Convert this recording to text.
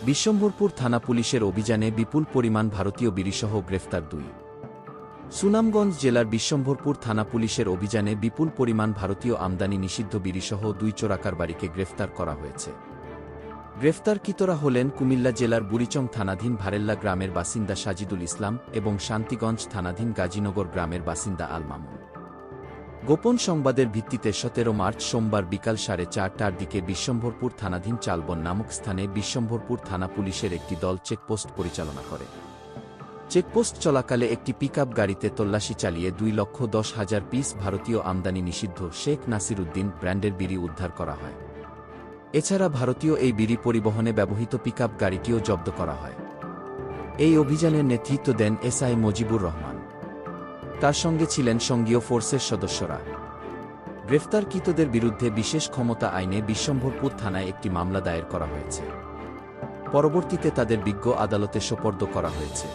বিশ্বম্ভরপুর থানা পুলিশের অভিযানে বিপুল পরিমাণ ভারতীয় বিড়িসহ গ্রেফতার 2। সুনামগঞ্জ জেলার বিশ্বম্ভরপুর থানা পুলিশের অভিযানে বিপুল পরিমাণ ভারতীয় আমদানি নিষিদ্ধ বিড়িসহ 2 চোরাকারবারিকে গ্রেফতার করা হয়েছে। গ্রেফতারকৃতরা হলেন কুমিল্লা জেলার বুড়িচং থানাধীন ভারেল্লা গ্রামের বাসিন্দা সাজিদুল ইসলাম এবং শান্তিগঞ্জ থানাধীন গাজীনগর গ্রামের বাসিন্দা আল মামুন। গোপন সংবাদের ভিত্তিতে 17 মার্চ সোমবার বিকাল 4:30টার দিকে বিশ্বম্ভরপুর থানাধীন চালবন নামক স্থানে বিশ্বম্ভরপুর থানা পুলিশের একটি দল চেকপোস্ট পরিচালনা করে। চেকপোস্ট চলাকালে একটি পিকআপ গাড়িতে তল্লাশি চালিয়ে 2,10,000 পিস ভারতীয় আমদানি নিষিদ্ধ শেখ নাসির উদ্দিন ব্র্যান্ডের বিড়ি উদ্ধার করা হয়। এছাড়া ভারতীয় এই বিড়ি পরিবহনে ব্যবহৃত পিকআপ গাড়িটিও জব্দ করা হয়। এই অভিযানের নেতৃত্ব দেন এসআই মজিবুর রহমান। তার সঙ্গে ছিলেন সঙ্গীয় ফোর্সের সদস্যরা। গ্রেফতারকৃতদের বিরুদ্ধে বিশেষ ক্ষমতা আইনে বিশ্বম্ভরপুর থানায় একটি মামলা দায়ের করা হয়েছে। পরবর্তীতে তাদের বিজ্ঞ আদালতে সোপর্দ করা হয়েছে।